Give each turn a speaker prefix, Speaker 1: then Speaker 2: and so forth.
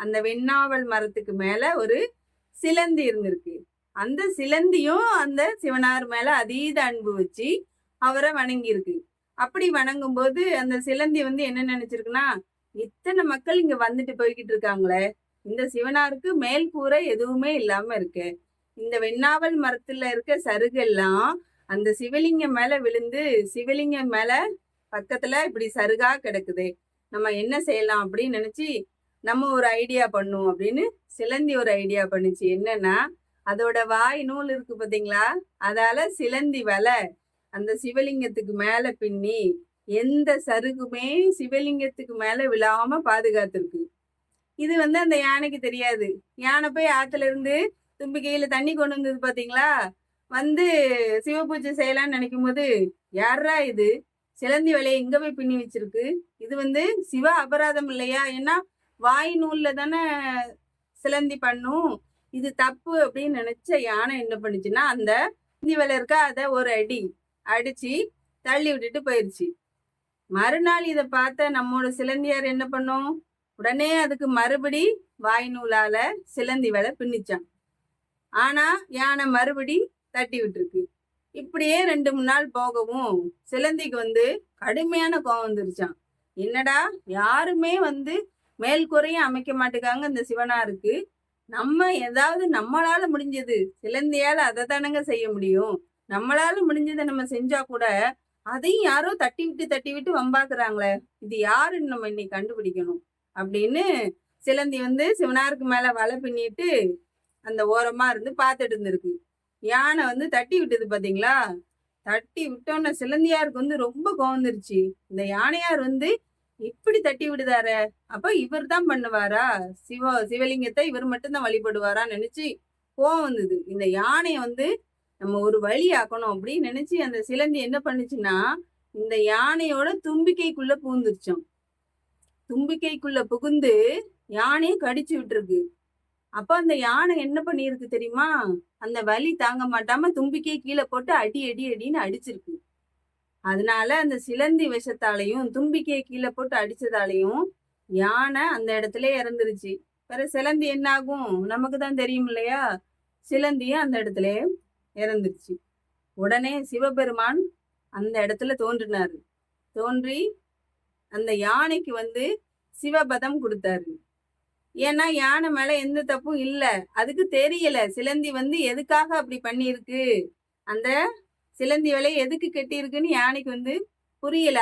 Speaker 1: அந்த வெண்ணாவல் மரத்துக்கு மேல ஒரு சிலந்தி இருந்திருக்கு. அந்த சிலந்தியும் அந்த சிவனார் மேல அதீத அன்பு வச்சு அவரை வணங்கியிருக்கு. அப்படி வணங்கும் போது அந்த சிலந்தி என்ன நினைச்சிருக்குன்னா, இத்தனை மக்கள் இங்க வந்துட்டு போய்கிட்டு இருக்காங்களே, இந்த சிவனாருக்கு மேல் கூரை எதுவுமே இல்லாம இருக்கு. இந்த வெண்ணாவல் மரத்துல இருக்க சருகெல்லாம் அந்த சிவலிங்கம் மேல விழுந்து சிவலிங்கம் மேல பக்கத்துல இப்படி சருகா கிடக்குது. நம்ம என்ன செய்யலாம் அப்படின்னு நினைச்சு நம்ம ஒரு ஐடியா பண்ணும் அப்படின்னு சிலந்தி ஒரு ஐடியா பண்ணுச்சு. என்னன்னா, அதோட வாய் நூல் இருக்கு பாத்தீங்களா, அதால சிலந்தி வலை அந்த சிவலிங்கத்துக்கு மேல பின்னி எந்த சருகுமே சிவலிங்கத்துக்கு மேல விழாம பாதுகாத்திருக்கு. இது அந்த யானைக்கு தெரியாது. யானை போய் ஆத்துல இருந்து தும்பிக்கையில தண்ணி கொண்டு வந்தது பாத்தீங்களா, சிவபூஜை செய்யலாம்னு நினைக்கும் போது, யாரா இது சிலந்தி வலையை இங்க போய் பின்னி வச்சிருக்கு, இது சிவ அபராதம் இல்லையா? ஏன்னா வாய் நூல்ல தானே சிலந்தி பண்ணும், இது தப்பு அப்படின்னு நினைச்ச யானை என்ன பண்ணுச்சுன்னா, அந்த சிலந்தி வலை இருக்கா அதை ஒரு அடி அடிச்சு தள்ளி விட்டுட்டு போயிருச்சு. மறுநாள் இதை பார்த்த நம்மோட சிலந்தியார் என்ன பண்ணும், உடனே அதுக்கு மறுபடி வாய் நூலால சிலந்தி வலை பின்னிச்சான். ஆனா யானை மறுபடி தட்டி விட்டுருக்கு. இப்படியே 2-3 நாள் போகவும் சிலந்திக்கு கடுமையான கோவம் வந்துருச்சான். என்னடா, யாருமே மேல் குறையும் அமைக்க மாட்டேங்காங்க இந்த சிவனாருக்கு, நம்ம ஏதாவது நம்மளால முடிஞ்சது, சிலந்தியால அதை தானங்க செய்ய முடியும், நம்மளால முடிஞ்சதை நம்ம செஞ்சா கூட அதையும் யாரோ தட்டி விட்டு வம்பாக்குறாங்களே, இது யாருன்னு நம்ம இன்னைக்கு கண்டுபிடிக்கணும் அப்படின்னு சிலந்தி சிவனாருக்கு மேல வலை பின்னிட்டு அந்த ஓரமா இருந்து பார்த்துட்டு இருந்திருக்கு. யானை தட்டி விட்டது பாத்தீங்களா, தட்டி விட்டோன்னு சிலந்தியாருக்கு ரொம்ப கோவந்துருச்சு. இந்த யானையார் இப்படி தட்டி விடுதார, அப்ப இவர் தான் பண்ணுவாரா, சிவலிங்கத்தை இவர் மட்டும்தான் வழிபடுவாரான்னு நினைச்சு கோவம் வந்தது. இந்த யானையை நம்ம ஒரு வழி ஆக்கணும் அப்படின்னு நினைச்சு அந்த சிலந்தி என்ன பண்ணுச்சுன்னா, இந்த யானையோட தும்பிக்கைக்குள்ள பூந்துருச்சோம். தும்பிக்கைக்குள்ள புகுந்து யானையை கடிச்சு விட்டுருக்கு. அப்ப அந்த யானை என்ன பண்ணிருக்கு தெரியுமா, அந்த வலி தாங்க மாட்டாம தும்பிக்கையை கீழே போட்டு அடி அடி அடின்னு அடிச்சிருக்கு. அதனால அந்த சிலந்தி விஷத்தாலையும் தும்பிக்கையை கீழே போட்டு அடிச்சதாலையும் யானை அந்த இடத்துல இறந்துருச்சு. வேற சிலந்தி என்ன ஆகும் நமக்கு தான் தெரியும் இல்லையா, சிலந்தியும் அந்த இடத்துல இறந்துருச்சு. உடனே சிவபெருமான் அந்த இடத்துல தோன்றினாரு. தோன்றி அந்த யானைக்கு சிவபதம் கொடுத்தாரு. ஏன்னா யானை மேல எந்த தப்பும் இல்லை, அதுக்கு தெரியல சிலந்தி எதுக்காக அப்படி பண்ணிருக்கு, அந்த சிலந்தி வலையை எதுக்கு கட்டி இருக்குன்னு யானைக்கு புரியல.